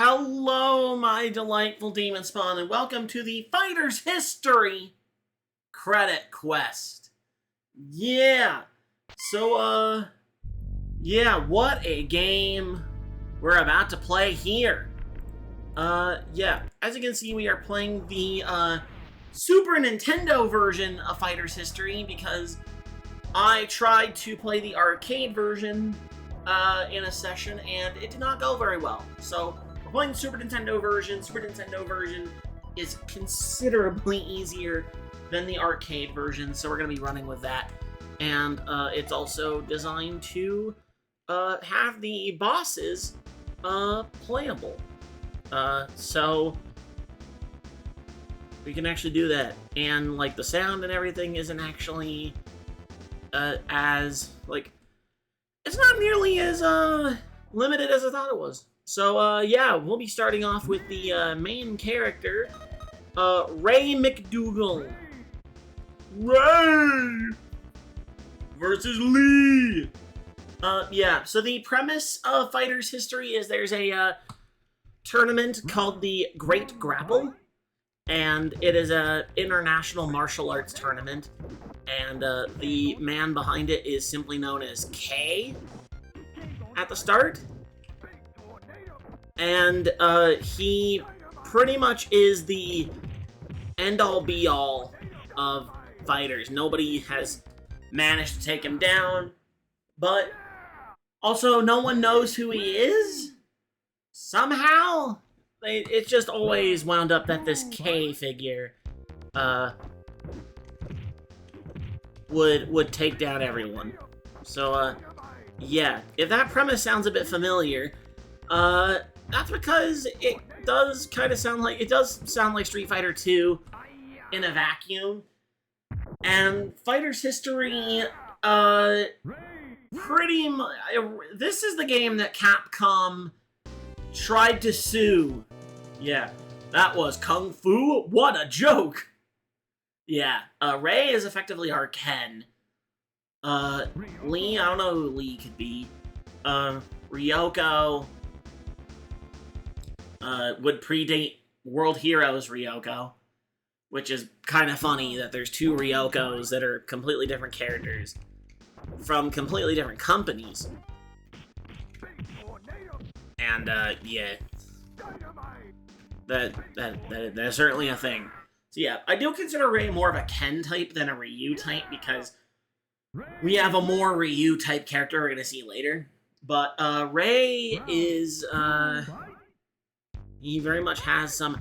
Hello, my delightful demon spawn, and welcome to the Fighter's History Credit Quest. Yeah. What a game we're about to play here. As you can see, we are playing the, Super Nintendo version of Fighter's History because I tried to play the arcade version, in a session, and it did not go very well. So, we're playing the Super Nintendo version. Super Nintendo version is considerably easier than the arcade version, so we're going to be running with that. And it's also designed to have the bosses playable. So we can actually do that. And, like, the sound and everything isn't actually it's not nearly as limited as I thought it was. So, we'll be starting off with the main character, Ray McDougal. Ray versus Lee. So the premise of Fighter's History is there's a tournament called the Great Grapple, and it is a international martial arts tournament, and the man behind it is simply known as K at the start. And he pretty much is the end-all be-all of fighters. Nobody has managed to take him down, but also no one knows who he is. Somehow, it's just always wound up that this K figure would take down everyone. So, if that premise sounds a bit familiar, that's because it does sound like Street Fighter 2 in a vacuum. And Fighter's History, pretty much, this is the game that Capcom tried to sue. Yeah, that was Kung Fu. What a joke! Yeah, Ray is effectively our Ken. Lee, I don't know who Lee could be. Ryoko would predate World Heroes Ryoko, which is kind of funny that there's two Ryokos that are completely different characters from completely different companies. And, that's certainly a thing. So yeah, I do consider Ray more of a Ken type than a Ryu type because we have a more Ryu type character we're gonna see later. But Ray is he very much has some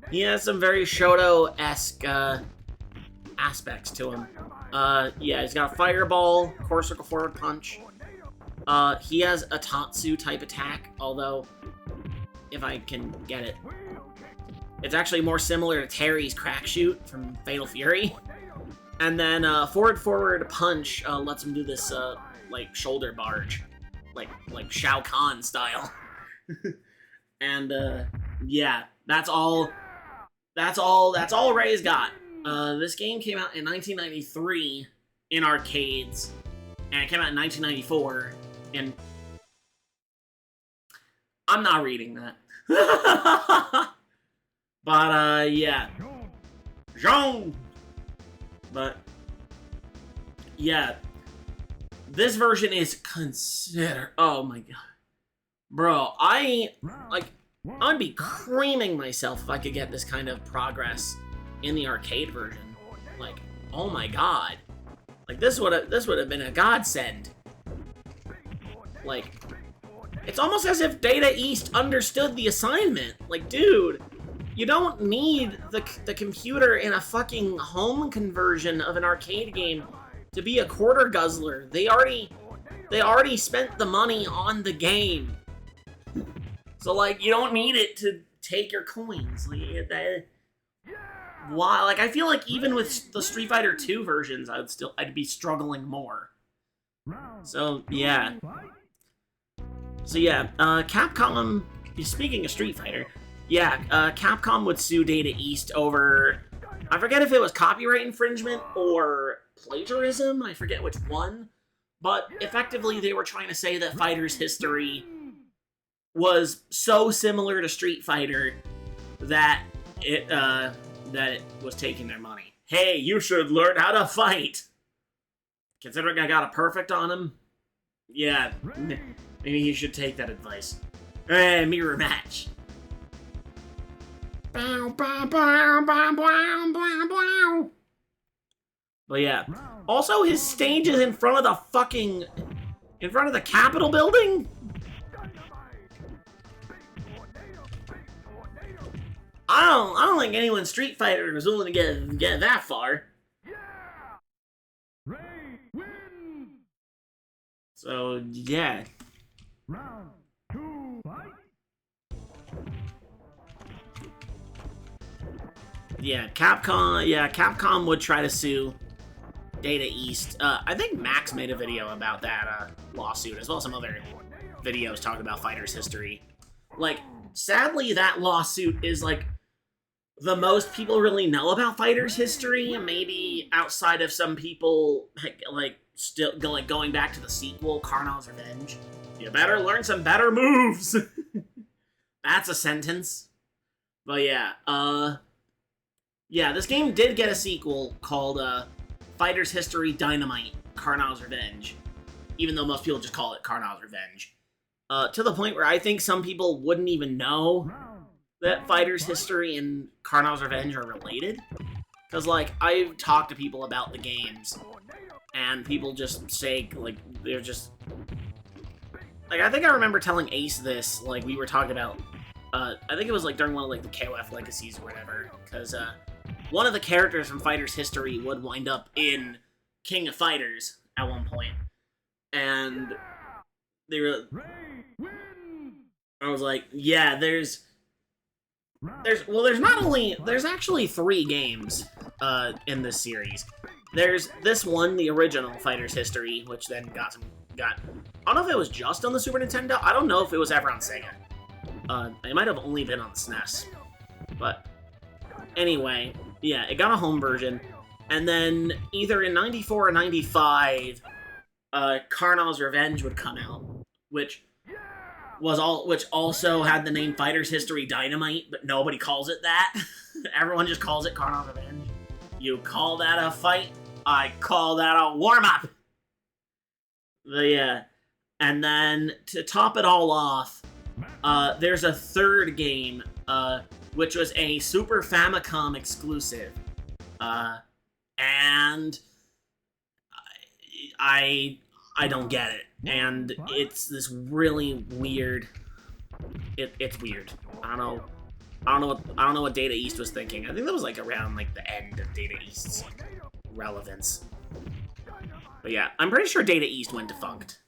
he has some very Shoto-esque aspects to him. He's got a fireball, core circle forward punch. He has a Tatsu type attack, although if I can get it, it's actually more similar to Terry's crack shoot from Fatal Fury. And then forward punch lets him do this like shoulder barge, like Shao Kahn style. And that's all Ray's got. This game came out in 1993 in arcades, and it came out in 1994 in... I'm not reading that. But, Jean! But, this version is oh my god. Bro, I'd be creaming myself if I could get this kind of progress in the arcade version. Like, oh my god. Like, this would have been a godsend. Like, it's almost as if Data East understood the assignment. Like, dude, you don't need the computer in a fucking home conversion of an arcade game to be a quarter guzzler. They already spent the money on the game. So, like, you don't need it to take your coins. Like, why? Like, I feel like even with the Street Fighter 2 versions, I'd be struggling more. So, yeah. Capcom, speaking of Street Fighter, Capcom would sue Data East over, I forget if it was copyright infringement or plagiarism, I forget which one, but effectively they were trying to say that Fighter's History was so similar to Street Fighter that it was taking their money. Hey, you should learn how to fight. Considering I got a perfect on him, yeah, maybe you should take that advice. Hey, mirror match. But yeah. Also, his stage is in front of the Capitol building? I don't think anyone Street Fighter was willing to get that far. So, yeah. Round 2, fight. Yeah, Capcom would try to sue Data East. I think Max made a video about that lawsuit, as well as some other videos talking about Fighter's history. Like, sadly, that lawsuit is, like, the most people really know about Fighter's history, maybe outside of some people, like, still going back to the sequel, Karnal's Revenge. You better learn some better moves! That's a sentence. But yeah, yeah, this game did get a sequel called, Fighter's History Dynamite, Karnal's Revenge. Even though most people just call it Karnal's Revenge. To the point where I think some people wouldn't even know that Fighter's History and Karnal's Revenge are related. Because, like, I've talked to people about the games, and people just say, like, they're just... Like, I think I remember telling Ace this, like, we were talking about... I think it was, like, during one of, like, the KOF Legacies or whatever, because, one of the characters from Fighter's History would wind up in King of Fighters at one point. And they were... I was like, yeah, there's actually 3 games, in this series. There's this one, the original Fighter's History, which then got... I don't know if it was just on the Super Nintendo. I don't know if it was ever on Sega. It might have only been on the SNES. But, anyway, yeah, it got a home version. And then, either in 94 or 95, Karnal's Revenge would come out, which also had the name Fighter's History Dynamite, but nobody calls it that. Everyone just calls it Karnal's Revenge. You call that a fight? I call that a warm-up! Yeah. And then, to top it all off, there's a third game, which was a Super Famicom exclusive. And I don't get it. And it's this really weird... It's weird. I don't know what Data East was thinking. I think that was, like, around, like, the end of Data East's relevance. But yeah, I'm pretty sure Data East went defunct.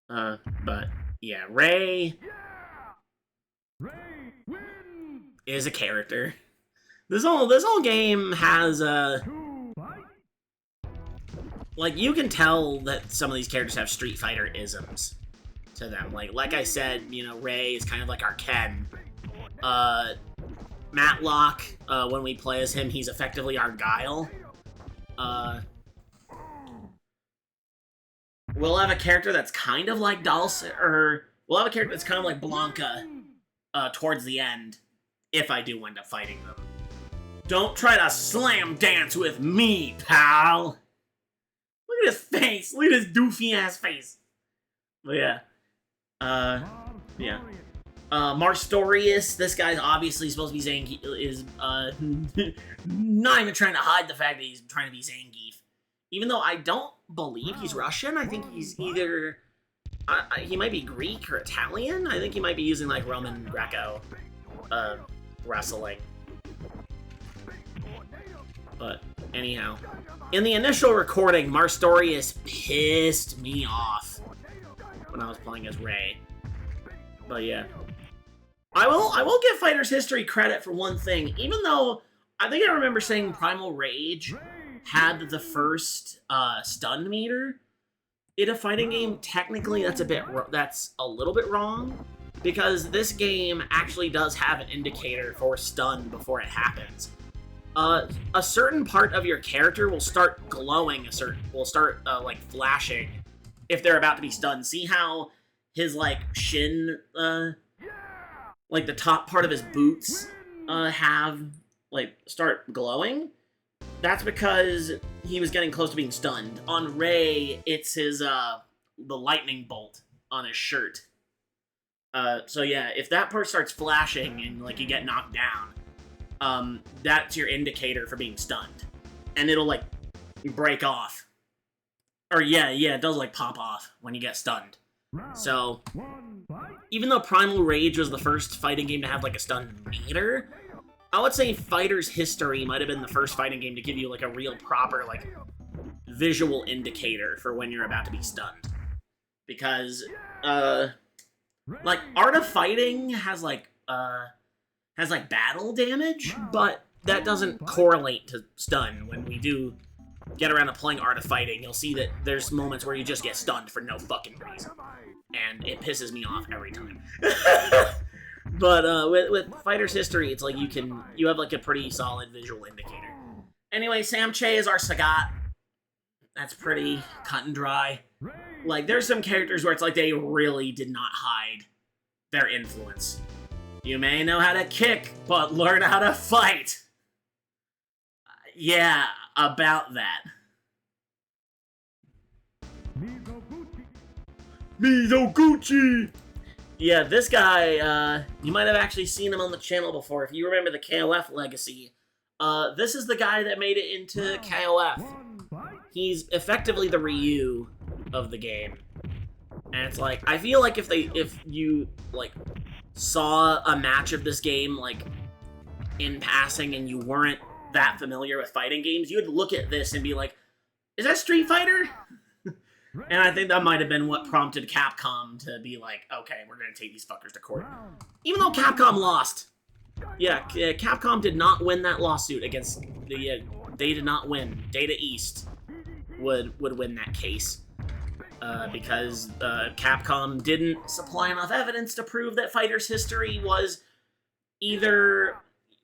But yeah, Ray is a character. This whole game has like, you can tell that some of these characters have Street Fighter isms to them. Like I said, you know, Ray is kind of like our Ken. Matlock, when we play as him, he's effectively our Guile. We'll have a character that's kind of like Dulce, or we'll have a character that's kind of like Blanca, towards the end, if I do end up fighting them. Don't try to slam dance with me, pal! Look at his face! Look at his doofy-ass face! But yeah. Yeah. Marstorius, this guy's obviously supposed to be Zangief, is, not even trying to hide the fact that he's trying to be Zangief. Even though I don't believe he's Russian, I think he's either... he might be Greek or Italian. I think he might be using, like, Roman Greco, wrestling. But, anyhow. In the initial recording, Marstorius pissed me off when I was playing as Ray. But, yeah. I will give Fighter's History credit for one thing. Even though, I think I remember saying Primal Rage had the first stun meter in a fighting game. Technically, that's a little bit wrong, because this game actually does have an indicator for stun before it happens. A certain part of your character will start glowing, like flashing if they're about to be stunned. See how his, like, shin, like, the top part of his boots, start glowing. That's because he was getting close to being stunned. On Ray, it's his, the lightning bolt on his shirt. So yeah, if that part starts flashing and, like, you get knocked down, that's your indicator for being stunned. And it'll, like, break off. Or yeah, it does, like, pop off when you get stunned. So, even though Primal Rage was the first fighting game to have, like, a stun meter, I would say Fighter's History might have been the first fighting game to give you, like, a real proper, like, visual indicator for when you're about to be stunned. Because, like, Art of Fighting has, like, battle damage, but that doesn't correlate to stun. When we do get around to playing Art of Fighting, you'll see that there's moments where you just get stunned for no fucking reason. And it pisses me off every time. But with Fighter's History, it's like you have, like, a pretty solid visual indicator. Anyway, Sam Che is our Sagat. That's pretty cut and dry. Like, there's some characters where it's like they really did not hide their influence. You may know how to kick, but learn how to fight. Yeah, about that. Mizoguchi! Yeah, this guy, you might have actually seen him on the channel before. If you remember the KOF legacy, this is the guy that made it into KOF. He's effectively the Ryu of the game. And it's like, I feel like if you, like, saw a match of this game, like, in passing and you weren't that familiar with fighting games, you would look at this and be like, is that Street Fighter? And I think that might have been what prompted Capcom to be like, okay, we're gonna take these fuckers to court. Even though Capcom lost. Yeah, Capcom did not win that lawsuit against the, they did not win. Data East would win that case. Because Capcom didn't supply enough evidence to prove that Fighter's History was either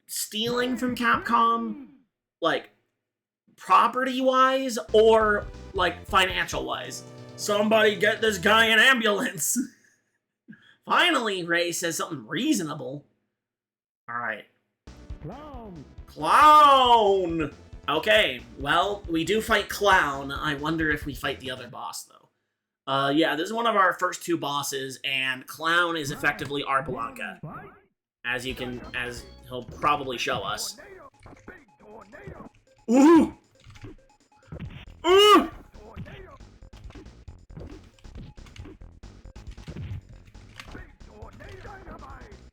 stealing from Capcom, like, property-wise, or, like, financial-wise. Somebody get this guy an ambulance! Finally, Ray says something reasonable. Alright. Clown! Okay, well, we do fight Clown. I wonder if we fight the other boss, though. Yeah, this is one of our first two bosses, and Clown is effectively our Blanca. As he'll probably show us. Ooh! Ooh!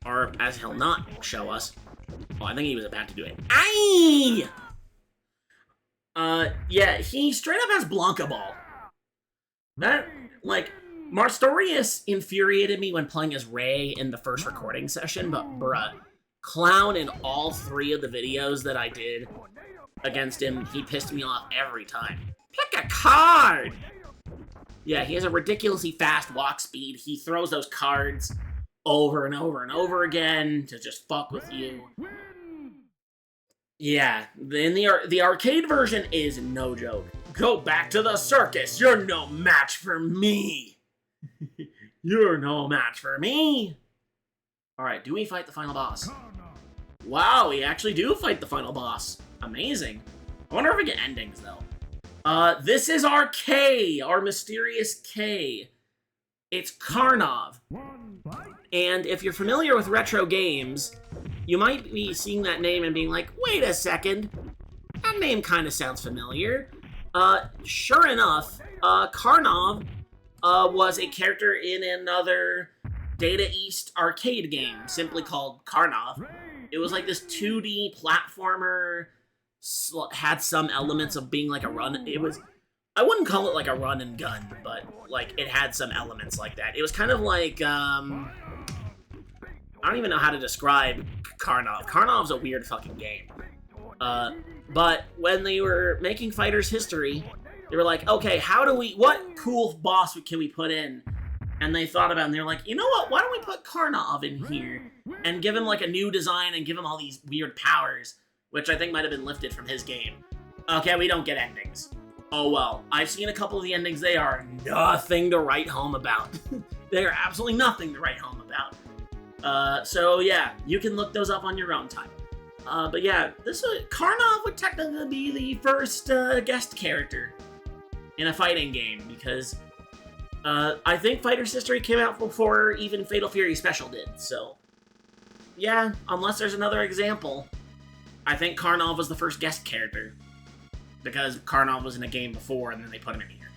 Or, as he'll not show us. Oh, I think he was about to do it. Aye! Yeah, he straight up has Blanca Ball. That, like, Marstorius infuriated me when playing as Ray in the first recording session, but bruh, Clown in all three of the videos that I did against him, he pissed me off every time. Pick a card! Yeah, he has a ridiculously fast walk speed. He throws those cards over and over and over again to just fuck with you. Yeah, the arcade version is no joke. Go back to the circus. You're no match for me. You're no match for me. Alright, do we fight the final boss? Wow, we actually do fight the final boss. Amazing. I wonder if we get endings, though. This is our K, our mysterious K. It's Karnov. And if you're familiar with retro games, you might be seeing that name and being like, wait a second, that name kind of sounds familiar. Sure enough, Karnov was a character in another Data East arcade game, simply called Karnov. It was like this 2D platformer, had some elements of being like a run. It was, I wouldn't call it like a run and gun, but like it had some elements like that. It was kind of like, I don't even know how to describe Karnov. Karnov's a weird fucking game. But when they were making Fighter's History, they were like, okay, what cool boss can we put in? And they thought about it, and they were like, you know what, why don't we put Karnov in here? And give him like a new design and give him all these weird powers, which I think might have been lifted from his game. Okay, we don't get endings. Oh well, I've seen a couple of the endings, they are nothing to write home about. They are absolutely nothing to write home about. So yeah, you can look those up on your own time. But yeah, Karnov would technically be the first guest character in a fighting game, because I think Fighter's History came out before even Fatal Fury Special did, so yeah, unless there's another example, I think Karnov was the first guest character, because Karnov was in a game before and then they put him in here.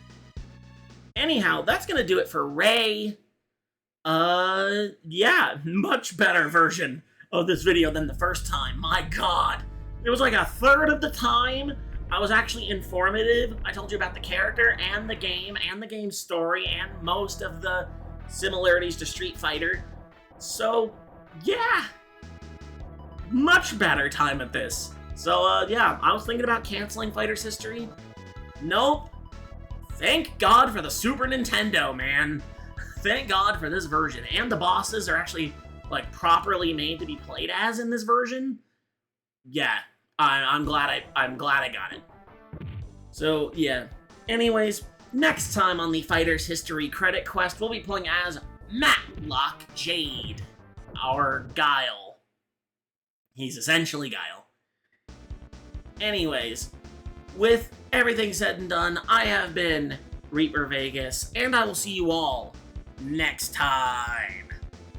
Anyhow, that's gonna do it for Ray. Yeah, much better version of this video than the first time. My god. It was like a third of the time I was actually informative. I told you about the character and the game's story and most of the similarities to Street Fighter. So, yeah. Much better time at this. So, yeah, I was thinking about canceling Fighter's History. Nope. Thank God for the Super Nintendo, man. Thank God for this version. And the bosses are actually, like, properly made to be played as in this version. Yeah, I'm glad I got it. So, yeah. Anyways, next time on the Fighter's History Credit Quest, we'll be playing as Matlock Jade, our Guile. He's essentially Guile. Anyways, with everything said and done, I have been Reaper Vegas, and I will see you all next time.